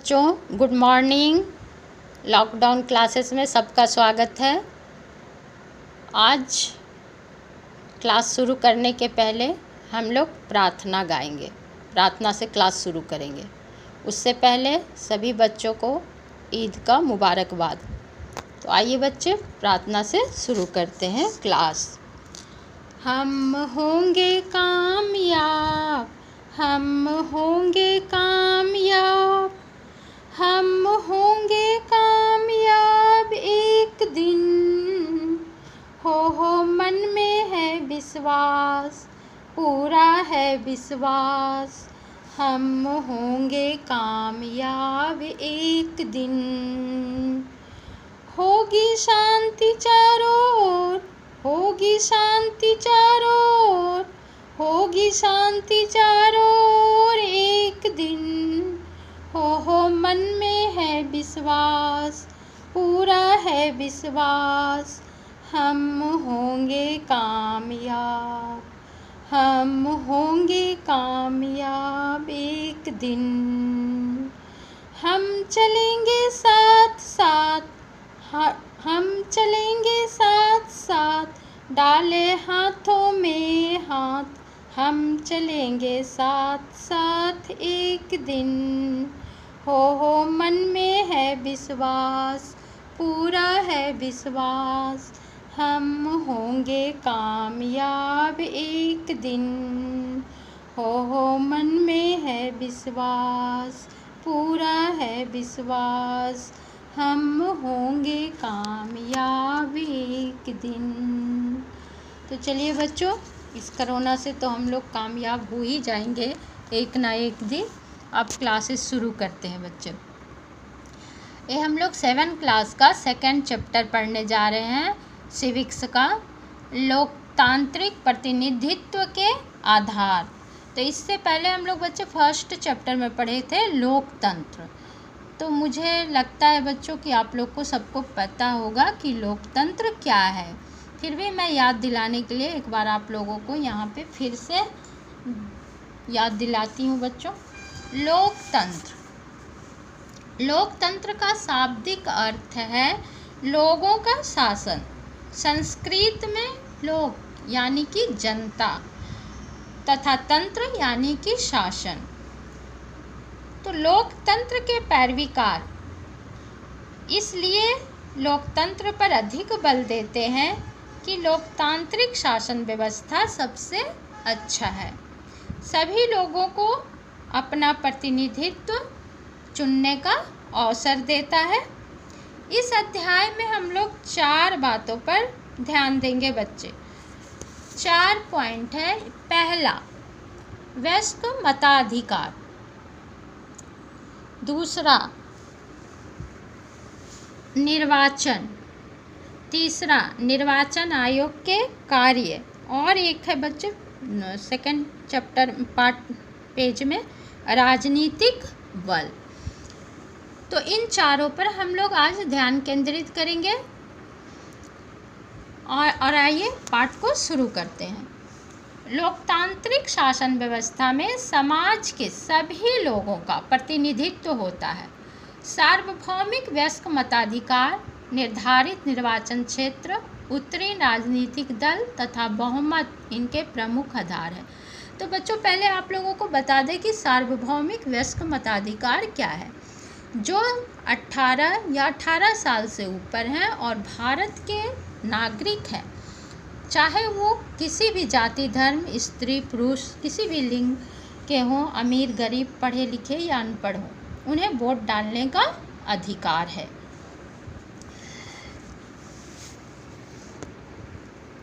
बच्चों, good morning. Lockdown classes में सबका स्वागत है। आज क्लास शुरू करने के पहले हम लोग प्रार्थना गाएंगे। प्रार्थना से क्लास शुरू करेंगे। उससे पहले सभी बच्चों को ईद का मुबारकबाद। तो आइए बच्चे, प्रार्थना से शुरू करते हैं क्लास। हम होंगे कामयाब, हम होंगे कामयाब, हम होंगे कामयाब एक दिन। हो मन में है विश्वास, पूरा है विश्वास। हम होंगे कामयाब एक दिन। होगी शांति चारों ओर, होगी शांति चारों ओर, होगी शांति चारों ओर एक दिन। हो मन में है विश्वास, पूरा है विश्वास। हम होंगे कामयाब, हम होंगे कामयाब एक दिन। हम चलेंगे साथ साथ, हम चलेंगे साथ साथ, डाले हाथों में हाथ। हम चलेंगे साथ साथ एक दिन। हो मन में है विश्वास, पूरा है विश्वास। हम होंगे कामयाब एक दिन। हो मन में है विश्वास, पूरा है विश्वास। हम होंगे कामयाब एक दिन। तो चलिए बच्चों, इस कोरोना से तो हम लोग कामयाब हो ही जाएंगे एक ना एक दिन। अब क्लासेस शुरू करते हैं बच्चे। ये हम लोग 7th क्लास का 2nd चैप्टर पढ़ने जा रहे हैं, सिविक्स का, लोकतांत्रिक प्रतिनिधित्व के आधार। तो इससे पहले हम लोग बच्चे 1st चैप्टर में पढ़े थे लोकतंत्र। तो मुझे लगता है बच्चों कि आप लोग को सबको पता होगा कि लोकतंत्र क्या है। फिर भी मैं याद दिलाने के लिए एक बार आप लोगों को यहाँ पे फिर से याद दिलाती हूँ बच्चों। लोकतंत्र, लोकतंत्र का शाब्दिक अर्थ है लोगों का शासन। संस्कृत में लोक यानी कि जनता तथा तंत्र यानी कि शासन। तो लोकतंत्र के पैरवीकार इसलिए लोकतंत्र पर अधिक बल देते हैं कि लोकतांत्रिक शासन व्यवस्था सबसे अच्छा है। सभी लोगों को अपना प्रतिनिधित्व चुनने का अवसर देता है। इस अध्याय में हम लोग 4 बातों पर ध्यान देंगे बच्चे। 4 पॉइंट है। पहला, वयस्क मताधिकार। दूसरा, निर्वाचन। तीसरा, निर्वाचन आयोग के कार्य। और एक है बच्चे 2nd चैप्टर पार्ट पेज में, राजनीतिक बल। तो इन 4 पर हम लोग आज ध्यान केंद्रित करेंगे। और आइए पाठ को शुरू करते हैं। लोकतांत्रिक शासन व्यवस्था में समाज के सभी लोगों का प्रतिनिधित्व होता है। सार्वभौमिक वयस्क मताधिकार, निर्धारित निर्वाचन क्षेत्र, उत्तरी राजनीतिक दल तथा बहुमत इनके प्रमुख आधार हैं। तो बच्चों, पहले आप लोगों को बता दें कि सार्वभौमिक वयस्क मताधिकार क्या है। जो 18 या 18 साल से ऊपर हैं और भारत के नागरिक हैं, चाहे वो किसी भी जाति, धर्म, स्त्री, पुरुष, किसी भी लिंग के हों, अमीर, गरीब, पढ़े लिखे या अनपढ़ हों, उन्हें वोट डालने का अधिकार है।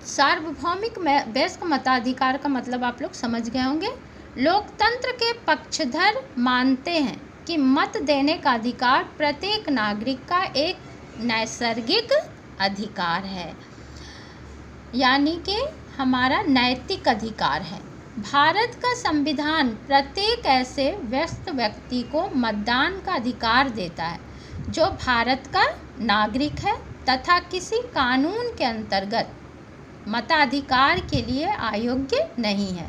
सार्वभौमिक वयस्क मताधिकार का मतलब आप लोग समझ गए होंगे। लोकतंत्र के पक्षधर मानते हैं कि मत देने का अधिकार प्रत्येक नागरिक का एक नैसर्गिक अधिकार है, यानी कि हमारा नैतिक अधिकार है। भारत का संविधान प्रत्येक ऐसे वयस्क व्यक्ति को मतदान का अधिकार देता है जो भारत का नागरिक है तथा किसी कानून के अंतर्गत मताधिकार के लिए अयोग्य नहीं है।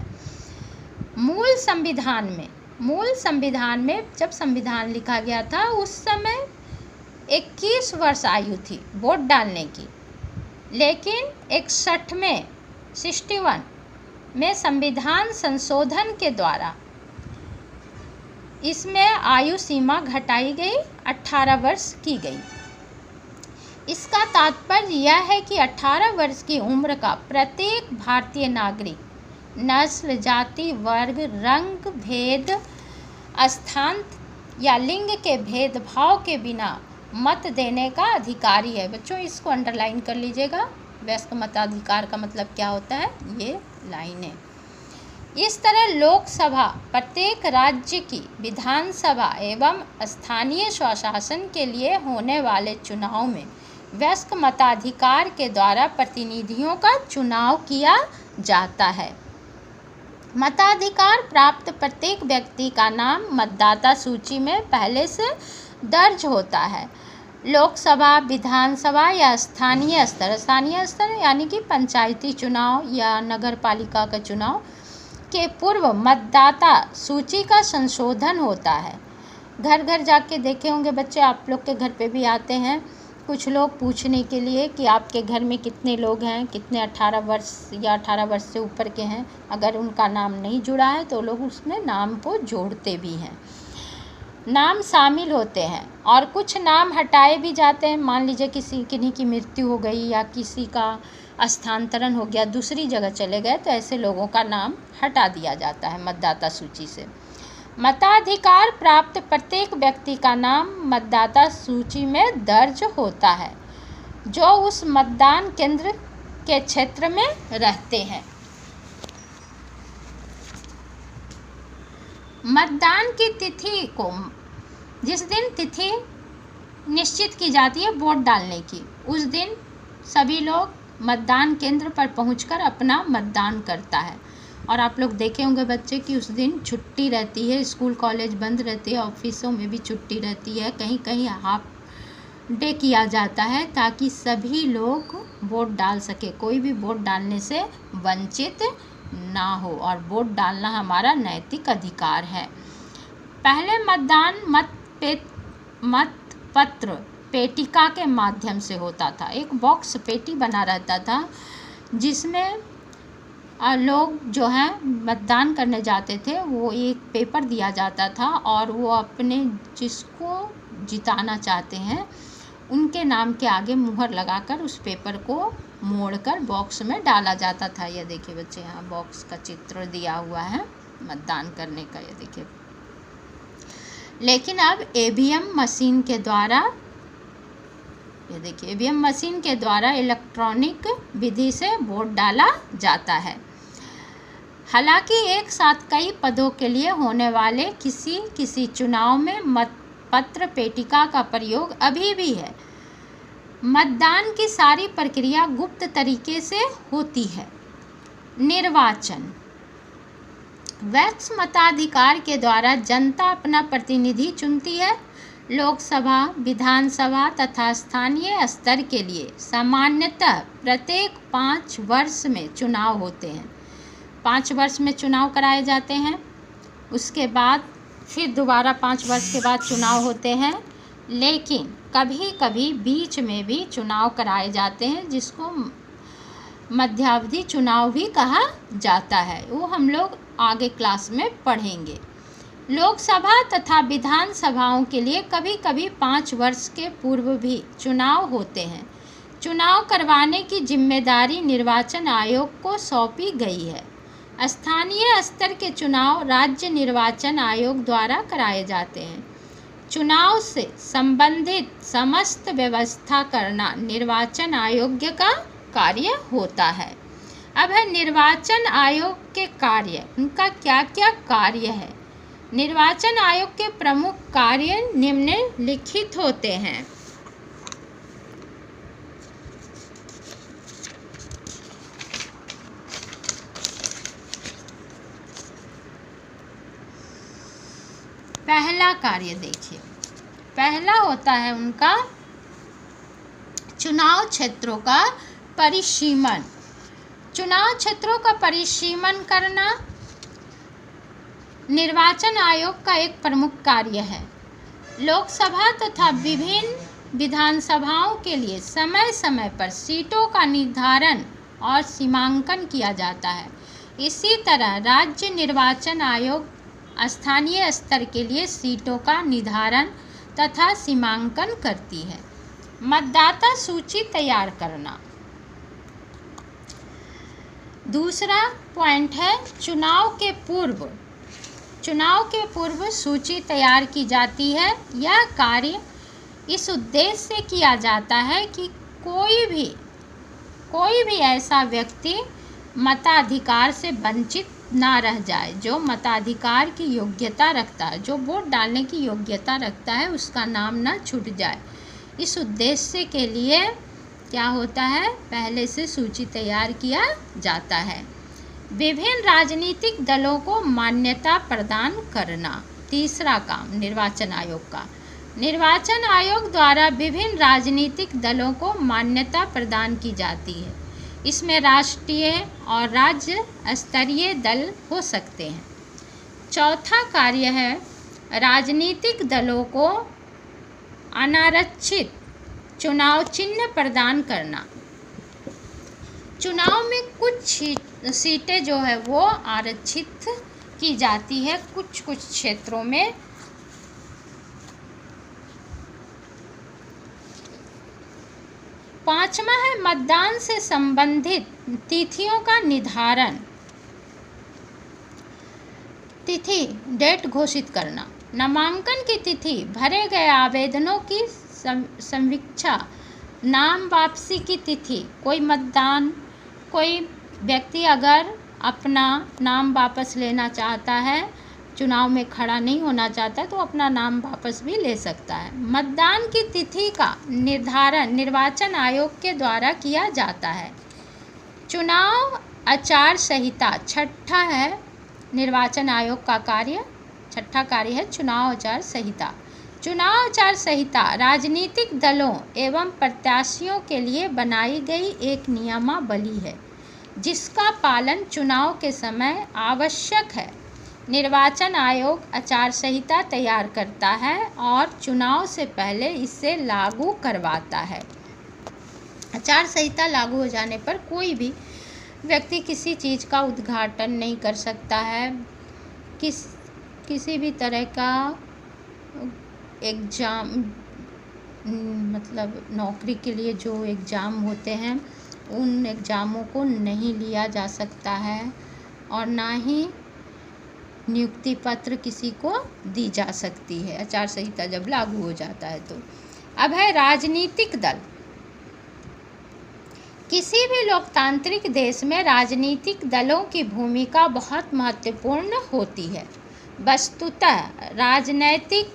मूल संविधान में मूल संविधान में जब संविधान लिखा गया था उस समय 21 वर्ष आयु थी वोट डालने की, लेकिन 61 में संविधान संशोधन के द्वारा इसमें आयु सीमा घटाई गई, 18 वर्ष की गई। इसका तात्पर्य यह है कि 18 वर्ष की उम्र का प्रत्येक भारतीय नागरिक नस्ल, जाति, वर्ग, रंग भेद, स्थान या लिंग के भेदभाव के बिना मत देने का अधिकारी है। बच्चों इसको अंडरलाइन कर लीजिएगा। वयस्क मताधिकार का मतलब क्या होता है, ये लाइनें। इस तरह लोकसभा प्रत्येक राज्य की विधानसभा एवं स्थानीय स्वशासन के लिए होने वाले चुनाव में वयस्क मताधिकार के द्वारा प्रतिनिधियों का चुनाव किया जाता है। मताधिकार प्राप्त प्रत्येक व्यक्ति का नाम मतदाता सूची में पहले से दर्ज होता है। लोकसभा, विधानसभा या स्थानीय स्तर यानी कि पंचायती चुनाव या नगर पालिका का चुनाव के पूर्व मतदाता सूची का संशोधन होता है। घर घर जाके देखे होंगे बच्चे, आप लोग के घर पे भी आते हैं कुछ लोग पूछने के लिए कि आपके घर में कितने लोग हैं, कितने 18 वर्ष या 18 वर्ष से ऊपर के हैं। अगर उनका नाम नहीं जुड़ा है तो लोग उसमें नाम को जोड़ते भी हैं, नाम शामिल होते हैं और कुछ नाम हटाए भी जाते हैं। मान लीजिए किन्हीं की मृत्यु हो गई या किसी का स्थानांतरण हो गया, दूसरी जगह चले गए, तो ऐसे लोगों का नाम हटा दिया जाता है मतदाता सूची से। मताधिकार प्राप्त प्रत्येक व्यक्ति का नाम मतदाता सूची में दर्ज होता है जो उस मतदान केंद्र के क्षेत्र में रहते हैं। मतदान की तिथि को, जिस दिन तिथि निश्चित की जाती है वोट डालने की, उस दिन सभी लोग मतदान केंद्र पर पहुंचकर अपना मतदान करता है। और आप लोग देखे होंगे बच्चे कि उस दिन छुट्टी रहती है, स्कूल कॉलेज बंद रहते हैं, ऑफिसों में भी छुट्टी रहती है, कहीं कहीं हाफ डे किया जाता है ताकि सभी लोग वोट डाल सके, कोई भी वोट डालने से वंचित ना हो। और वोट डालना हमारा नैतिक अधिकार है। पहले मतदान मतपत्र पेटिका के माध्यम से होता था। एक बॉक्स पेटी बना रहता था जिसमें लोग जो हैं मतदान करने जाते थे, वो एक पेपर दिया जाता था और वो अपने जिसको जिताना चाहते हैं उनके नाम के आगे मुहर लगाकर उस पेपर को मोड़कर बॉक्स में डाला जाता था। ये देखिए बच्चे, यहाँ बॉक्स का चित्र दिया हुआ है मतदान करने का, ये देखिए। लेकिन अब ईवीएम मशीन के द्वारा, ये देखिए ईवीएम मशीन के द्वारा इलेक्ट्रॉनिक विधि से वोट डाला जाता है। हालांकि एक साथ कई पदों के लिए होने वाले किसी चुनाव में मतपत्र पेटिका का प्रयोग अभी भी है। मतदान की सारी प्रक्रिया गुप्त तरीके से होती है। निर्वाचन, वयस्क मताधिकार के द्वारा जनता अपना प्रतिनिधि चुनती है। लोकसभा, विधानसभा तथा स्थानीय स्तर के लिए सामान्यतः प्रत्येक 5 वर्ष में चुनाव होते हैं। 5 वर्ष में चुनाव कराए जाते हैं, उसके बाद फिर दोबारा 5 वर्ष के बाद चुनाव होते हैं। लेकिन कभी कभी बीच में भी चुनाव कराए जाते हैं जिसको मध्यावधि चुनाव भी कहा जाता है, वो हम लोग आगे क्लास में पढ़ेंगे। लोकसभा तथा विधानसभाओं के लिए कभी कभी 5 वर्ष के पूर्व भी चुनाव होते हैं। चुनाव करवाने की जिम्मेदारी निर्वाचन आयोग को सौंपी गई है। स्थानीय स्तर के चुनाव राज्य निर्वाचन आयोग द्वारा कराए जाते हैं। चुनाव से संबंधित समस्त व्यवस्था करना निर्वाचन आयोग का कार्य होता है। अब है निर्वाचन आयोग के कार्य, उनका क्या क्या कार्य है। निर्वाचन आयोग के प्रमुख कार्य निम्नलिखित होते हैं। पहला कार्य देखिए, पहला होता है उनका चुनाव क्षेत्रों का परिसीमन। चुनाव क्षेत्रों का परिसीमन करना, निर्वाचन आयोग का एक प्रमुख कार्य है लोकसभा तथा विभिन्न विधानसभाओं के लिए समय समय पर सीटों का निर्धारण और सीमांकन किया जाता है। इसी तरह राज्य निर्वाचन आयोग स्थानीय स्तर के लिए सीटों का निर्धारण तथा सीमांकन करती है। मतदाता सूची तैयार करना। दूसरा पॉइंट है चुनाव के पूर्व सूची तैयार की जाती है। यह कार्य इस उद्देश्य से किया जाता है कि कोई भी ऐसा व्यक्ति मताधिकार से वंचित ना रह जाए जो मताधिकार की योग्यता रखता है, जो वोट डालने की योग्यता रखता है, उसका नाम ना छूट जाए। इस उद्देश्य के लिए क्या होता है, पहले से सूची तैयार किया जाता है। विभिन्न राजनीतिक दलों को मान्यता प्रदान करना। तीसरा काम निर्वाचन आयोग का। निर्वाचन आयोग द्वारा विभिन्न राजनीतिक दलों को मान्यता प्रदान की जाती है। इसमें राष्ट्रीय और राज्य स्तरीय दल हो सकते हैं। चौथा कार्य है राजनीतिक दलों को अनारक्षित चुनाव चिन्ह प्रदान करना। चुनाव में कुछ सीटें जो है वो आरक्षित की जाती है कुछ क्षेत्रों में। पांचवा है मतदान से संबंधित तिथियों का निर्धारण। तिथि डेट घोषित करना। नामांकन की तिथि, भरे गए आवेदनों की समीक्षा, नाम वापसी की तिथि। कोई व्यक्ति अगर अपना नाम वापस लेना चाहता है, चुनाव में खड़ा नहीं होना चाहता, तो अपना नाम वापस भी ले सकता है। मतदान की तिथि का निर्धारण निर्वाचन आयोग के द्वारा किया जाता है। चुनाव आचार संहिता छठा है निर्वाचन आयोग का कार्य। छठा कार्य है चुनाव आचार संहिता। चुनाव आचार संहिता राजनीतिक दलों एवं प्रत्याशियों के लिए बनाई गई एक नियमावली है जिसका पालन चुनाव के समय आवश्यक है। निर्वाचन आयोग आचार संहिता तैयार करता है और चुनाव से पहले इसे लागू करवाता है। आचार संहिता लागू हो जाने पर कोई भी व्यक्ति किसी चीज़ का उद्घाटन नहीं कर सकता है। किसी भी तरह का एग्ज़ाम, मतलब नौकरी के लिए जो एग्ज़ाम होते हैं, उन एग्ज़ामों को नहीं लिया जा सकता है और ना ही नियुक्ति पत्र किसी को दी जा सकती है आचार संहिता जब लागू हो जाता है तो। अब है राजनीतिक दल। किसी भी लोकतांत्रिक देश में राजनीतिक दलों की भूमिका बहुत महत्वपूर्ण होती है। वस्तुतः राजनीतिक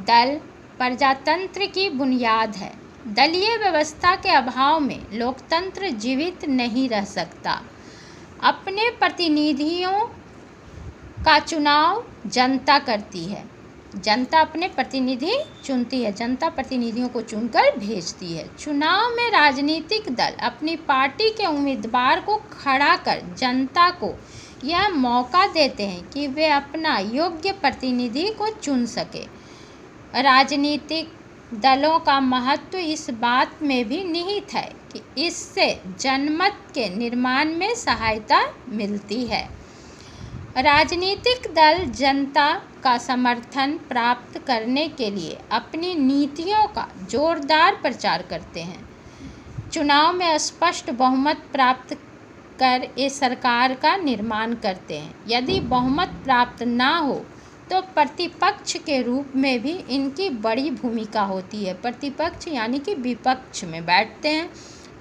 दल प्रजातंत्र की बुनियाद है। दलीय व्यवस्था के अभाव में लोकतंत्र जीवित नहीं रह सकता। अपने प्रतिनिधियों का चुनाव जनता करती है। जनता अपने प्रतिनिधि चुनती है, जनता प्रतिनिधियों को चुनकर भेजती है। चुनाव में राजनीतिक दल अपनी पार्टी के उम्मीदवार को खड़ा कर जनता को यह मौका देते हैं कि वे अपना योग्य प्रतिनिधि को चुन सके। राजनीतिक दलों का महत्व इस बात में भी निहित है कि इससे जनमत के निर्माण में सहायता मिलती है। राजनीतिक दल जनता का समर्थन प्राप्त करने के लिए अपनी नीतियों का जोरदार प्रचार करते हैं। चुनाव में स्पष्ट बहुमत प्राप्त कर इस सरकार का निर्माण करते हैं। यदि बहुमत प्राप्त ना हो तो प्रतिपक्ष के रूप में भी इनकी बड़ी भूमिका होती है। प्रतिपक्ष यानी कि विपक्ष में बैठते हैं।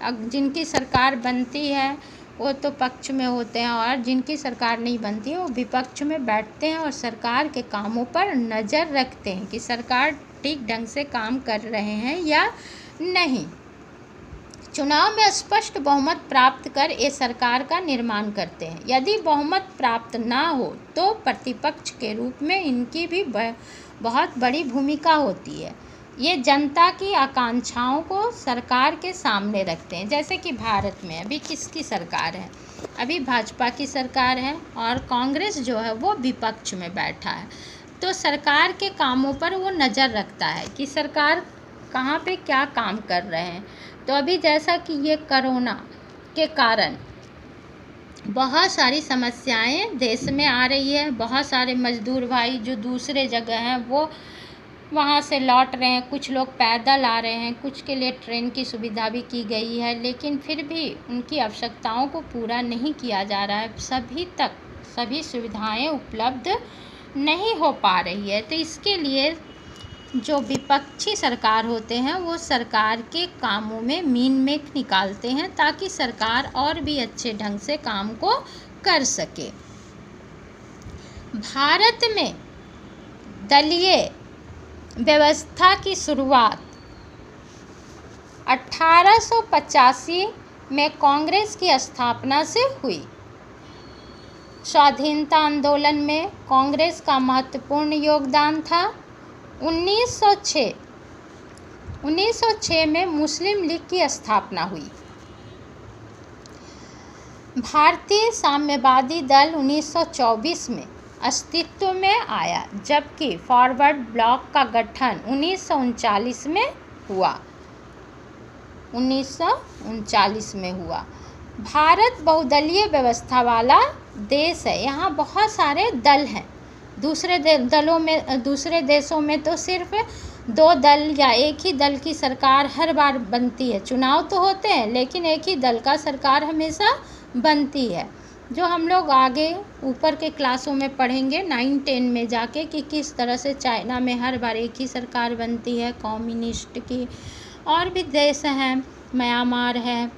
अब जिनकी सरकार बनती है वो तो पक्ष में होते हैं और जिनकी सरकार नहीं बनती है वो विपक्ष में बैठते हैं और सरकार के कामों पर नज़र रखते हैं कि सरकार ठीक ढंग से काम कर रहे हैं या नहीं। चुनाव में स्पष्ट बहुमत प्राप्त कर ये सरकार का निर्माण करते हैं। यदि बहुमत प्राप्त ना हो तो प्रतिपक्ष के रूप में इनकी भी बहुत बड़ी भूमिका होती है। ये जनता की आकांक्षाओं को सरकार के सामने रखते हैं। जैसे कि भारत में अभी किसकी सरकार है, अभी भाजपा की सरकार है और कांग्रेस जो है वो विपक्ष में बैठा है। तो सरकार के कामों पर वो नज़र रखता है कि सरकार कहाँ पे क्या काम कर रहे हैं। तो अभी जैसा कि ये कोरोना के कारण बहुत सारी समस्याएं देश में आ रही है, बहुत सारे मजदूर भाई जो दूसरे जगह हैं वो वहाँ से लौट रहे हैं, कुछ लोग पैदल आ रहे हैं, कुछ के लिए ट्रेन की सुविधा भी की गई है, लेकिन फिर भी उनकी आवश्यकताओं को पूरा नहीं किया जा रहा है, सभी तक सभी सुविधाएं उपलब्ध नहीं हो पा रही है। तो इसके लिए जो विपक्षी सरकार होते हैं वो सरकार के कामों में मीन मेख निकालते हैं ताकि सरकार और भी अच्छे ढंग से काम को कर सके। भारत में दलीय व्यवस्था की शुरुआत 1885 में कांग्रेस की स्थापना से हुई। स्वाधीनता आंदोलन में कांग्रेस का महत्वपूर्ण योगदान था। 1906 में मुस्लिम लीग की स्थापना हुई। भारतीय साम्यवादी दल 1924 में अस्तित्व में आया, जबकि फॉरवर्ड ब्लॉक का गठन 1939 में हुआ। 1939 में हुआ। भारत बहुदलीय व्यवस्था वाला देश है। यहाँ बहुत सारे दल हैं। दूसरे देशों में तो सिर्फ 2 दल या एक ही दल की सरकार हर बार बनती है। चुनाव तो होते हैं लेकिन एक ही दल का सरकार हमेशा बनती है, जो हम लोग आगे ऊपर के क्लासों में पढ़ेंगे 9-10 में जाके कि किस तरह से चाइना में हर बार एक ही सरकार बनती है, कम्युनिस्ट की। और भी देश हैं, म्यांमार है,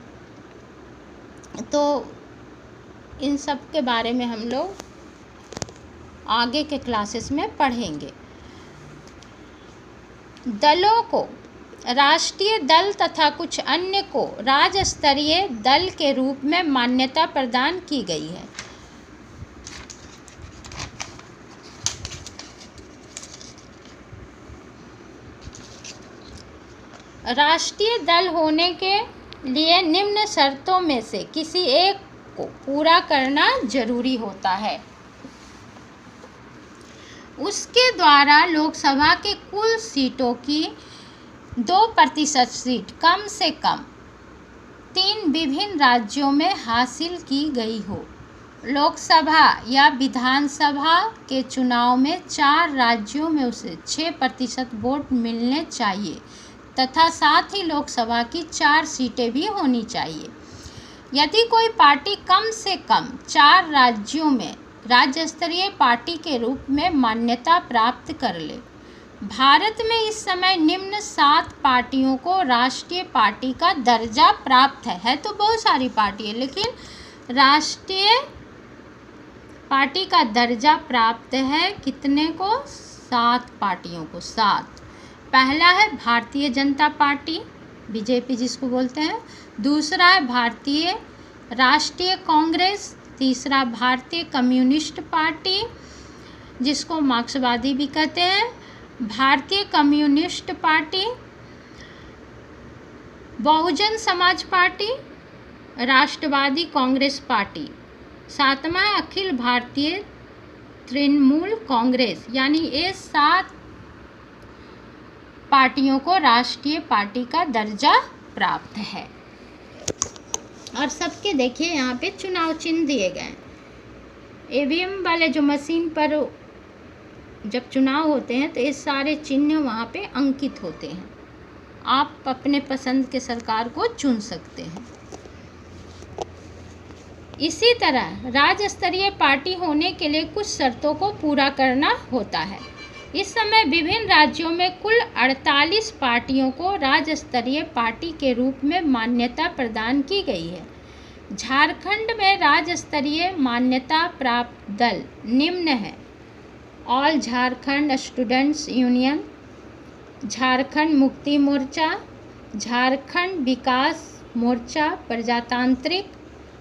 तो इन सब के बारे में हम लोग आगे के क्लासेस में पढ़ेंगे। दलों को राष्ट्रीय दल तथा कुछ अन्य को राज्य स्तरीय दल के रूप में मान्यता प्रदान की गई है। राष्ट्रीय दल होने के लिए निम्न शर्तों में से किसी एक को पूरा करना जरूरी होता है। उसके द्वारा लोकसभा के कुल सीटों की 2% सीट कम से कम 3 विभिन्न राज्यों में हासिल की गई हो। लोकसभा या विधानसभा के चुनाव में 4 राज्यों में उसे 6% वोट मिलने चाहिए तथा साथ ही लोकसभा की 4 सीटें भी होनी चाहिए। यदि कोई पार्टी कम से कम 4 राज्यों में राज्य स्तरीय पार्टी के रूप में मान्यता प्राप्त कर ले। भारत में इस समय निम्न 7 पार्टियों को राष्ट्रीय पार्टी का दर्जा प्राप्त है। तो बहुत सारी पार्टी है लेकिन राष्ट्रीय पार्टी का दर्जा प्राप्त है कितने को? 7 पार्टियों को। 7। पहला है भारतीय जनता पार्टी, बीजेपी जिसको बोलते हैं। दूसरा है भारतीय राष्ट्रीय कांग्रेस। तीसरा भारतीय कम्युनिस्ट पार्टी जिसको मार्क्सवादी भी कहते हैं, भारतीय communist party, Bahujan Samaj party, राष्ट्रवादी कांग्रेस पार्टी। 7वां है अखिल भारतीय तृणमूल कांग्रेस। यानी ये 7 पार्टियों को राष्ट्रीय पार्टी का दर्जा प्राप्त है। और सबके देखिए यहाँ पे चुनाव चिन्ह दिए गए। ईवीएम वाले जो मशीन पर जब चुनाव होते हैं तो ये सारे चिन्ह वहाँ पे अंकित होते हैं। आप अपने पसंद के सरकार को चुन सकते हैं। इसी तरह राज्य स्तरीय पार्टी होने के लिए कुछ शर्तों को पूरा करना होता है। इस समय विभिन्न राज्यों में कुल 48 पार्टियों को राज्य स्तरीय पार्टी के रूप में मान्यता प्रदान की गई है। झारखंड में राज्य स्तरीय मान्यता प्राप्त दल निम्न है: all Jharkhand students union, Jharkhand Mukti Morcha, Jharkhand विकास मोर्चा, प्रजातांत्रिक,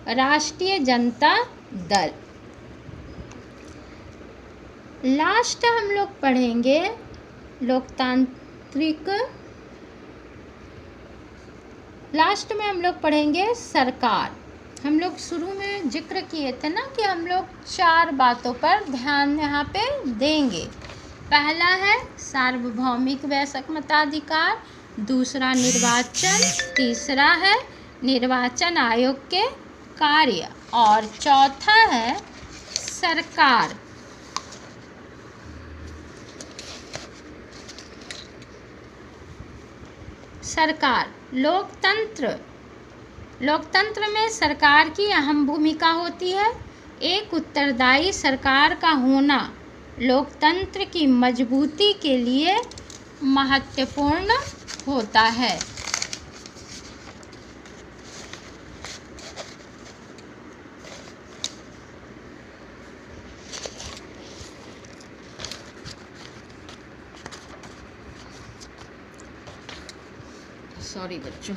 राष्ट्रीय जनता दल। लास्ट हम लोग पढ़ेंगे लोकतांत्रिक। लास्ट में हम लोग पढ़ेंगे सरकार। हम लोग शुरू में जिक्र किए थे ना कि हम लोग 4 बातों पर ध्यान यहाँ पे देंगे। पहला है सार्वभौमिक वयस्क मताधिकार, दूसरा निर्वाचन, तीसरा है निर्वाचन आयोग के कार्य और चौथा है सरकार। सरकार लोकतंत्र में सरकार की अहम भूमिका होती है। एक उत्तरदायी सरकार का होना लोकतंत्र की मजबूती के लिए महत्वपूर्ण होता है। सॉरी बच्चों,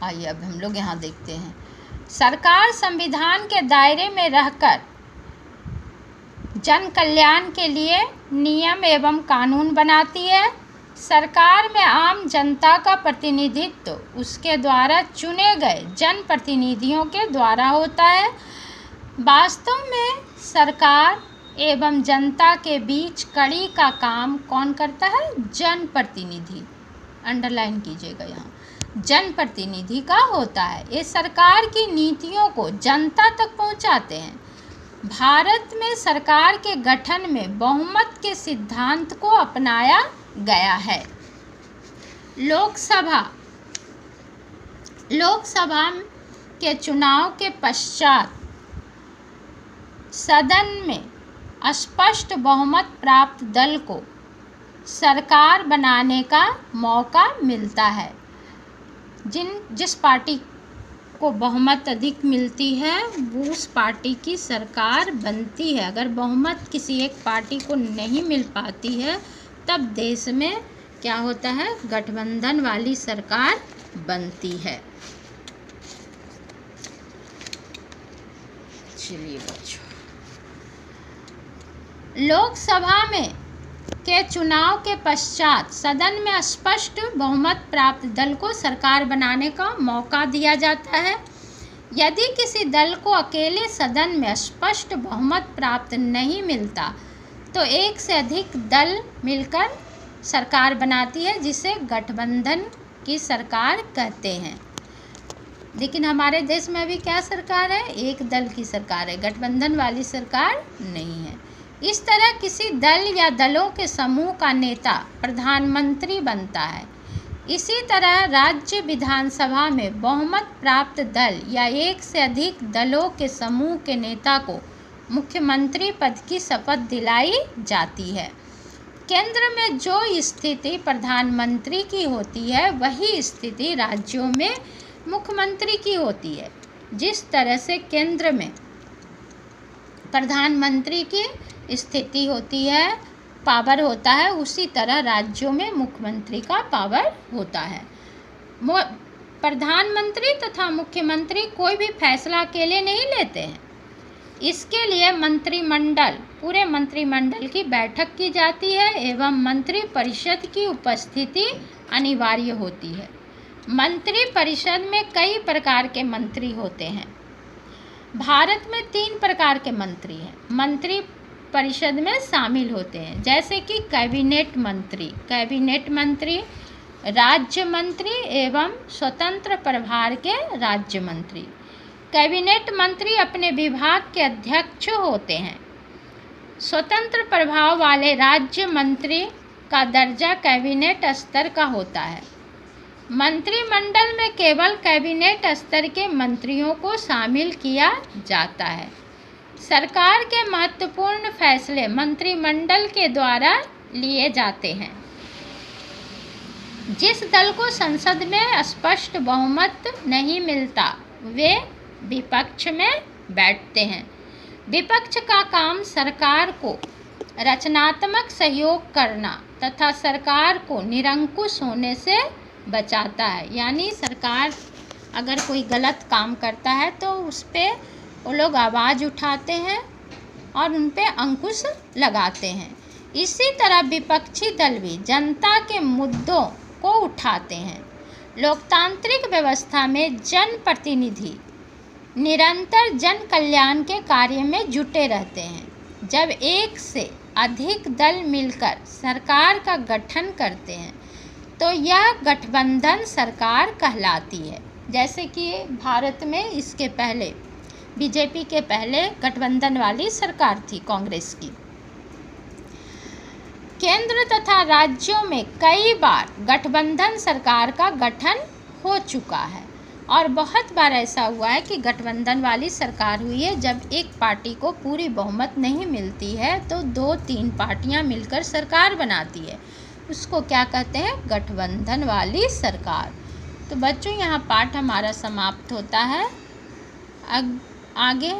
आइए अब हम लोग यहाँ देखते हैं। सरकार संविधान के दायरे में रहकर जन कल्याण के लिए नियम एवं कानून बनाती है। सरकार में आम जनता का प्रतिनिधित्व उसके द्वारा चुने गए जनप्रतिनिधियों के द्वारा होता है। वास्तव में सरकार एवं जनता के बीच कड़ी का काम कौन करता है? जनप्रतिनिधि। अंडरलाइन कीजिएगा, यहाँ जनप्रतिनिधि का होता है। ये सरकार की नीतियों को जनता तक पहुंचाते हैं। भारत में सरकार के गठन में बहुमत के सिद्धांत को अपनाया गया है। लोकसभा के चुनाव के पश्चात सदन में स्पष्ट बहुमत प्राप्त दल को सरकार बनाने का मौका मिलता है। जिस पार्टी को बहुमत अधिक मिलती है वो उस पार्टी की सरकार बनती है। अगर बहुमत किसी एक पार्टी को नहीं मिल पाती है तब देश में क्या होता है? गठबंधन वाली सरकार बनती है। चलिए बच्चों, लोकसभा में के चुनाव के पश्चात सदन में स्पष्ट बहुमत प्राप्त दल को सरकार बनाने का मौका दिया जाता है। यदि किसी दल को अकेले सदन में स्पष्ट बहुमत प्राप्त नहीं मिलता तो एक से अधिक दल मिलकर सरकार बनाती है, जिसे गठबंधन की सरकार कहते हैं। लेकिन हमारे देश में अभी क्या सरकार है? एक दल की सरकार है, गठबंधन वाली सरकार नहीं है। इस तरह किसी दल या दलों के समूह का नेता प्रधानमंत्री बनता है। इसी तरह राज्य विधानसभा में बहुमत प्राप्त दल या एक से अधिक दलों के समूह के नेता को मुख्यमंत्री पद की शपथ दिलाई जाती है। केंद्र में जो स्थिति प्रधानमंत्री की होती है वही स्थिति राज्यों में मुख्यमंत्री की होती है। जिस तरह से केंद्र में प्रधानमंत्री की स्थिति होती है, पावर होता है, उसी तरह राज्यों में मुख्यमंत्री का पावर होता है। प्रधानमंत्री तथा मुख्यमंत्री कोई भी फैसला अकेले नहीं लेते हैं। इसके लिए पूरे मंत्रिमंडल की बैठक की जाती है एवं मंत्रिपरिषद की उपस्थिति अनिवार्य होती है। मंत्रिपरिषद में कई प्रकार के मंत्री होते हैं। भारत में 3 प्रकार के मंत्री हैं, मंत्री परिषद में शामिल होते हैं, जैसे कि कैबिनेट मंत्री, राज्य मंत्री एवं स्वतंत्र प्रभार के राज्य मंत्री। कैबिनेट मंत्री अपने विभाग के अध्यक्ष होते हैं। स्वतंत्र प्रभाव वाले राज्य मंत्री का दर्जा कैबिनेट स्तर का होता है। मंत्रिमंडल में केवल कैबिनेट स्तर के मंत्रियों को शामिल किया जाता है। सरकार के महत्वपूर्ण फैसले मंत्रिमंडल के द्वारा लिए जाते हैं। जिस दल को संसद में स्पष्ट बहुमत नहीं मिलता वे विपक्ष में बैठते हैं। विपक्ष का काम सरकार को रचनात्मक सहयोग करना तथा सरकार को निरंकुश होने से बचाता है। यानी सरकार अगर कोई गलत काम करता है तो उस पर वो लोग आवाज़ उठाते हैं और उन पे अंकुश लगाते हैं। इसी तरह विपक्षी दल भी जनता के मुद्दों को उठाते हैं। लोकतांत्रिक व्यवस्था में जनप्रतिनिधि निरंतर जन कल्याण के कार्य में जुटे रहते हैं। जब एक से अधिक दल मिलकर सरकार का गठन करते हैं तो यह गठबंधन सरकार कहलाती है। जैसे कि भारत में इसके पहले बीजेपी के पहले गठबंधन वाली सरकार थी कांग्रेस की। केंद्र तथा राज्यों में कई बार गठबंधन सरकार का गठन हो चुका है और बहुत बार ऐसा हुआ है कि गठबंधन वाली सरकार हुई है। जब एक पार्टी को पूरी बहुमत नहीं मिलती है तो 2-3 पार्टियां मिलकर सरकार बनाती है, उसको क्या कहते हैं? गठबंधन वाली सरकार। तो बच्चों यहाँ पाठ हमारा समाप्त होता है। आगे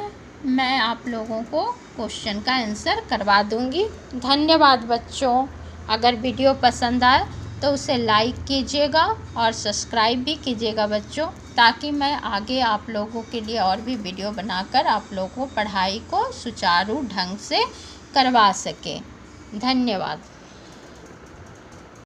मैं आप लोगों को क्वेश्चन का आंसर करवा दूँगी। धन्यवाद बच्चों। अगर वीडियो पसंद आए तो उसे लाइक कीजिएगा और सब्सक्राइब भी कीजिएगा बच्चों, ताकि मैं आगे आप लोगों के लिए और भी वीडियो बनाकर आप लोगों को पढ़ाई को सुचारू ढंग से करवा सके। धन्यवाद।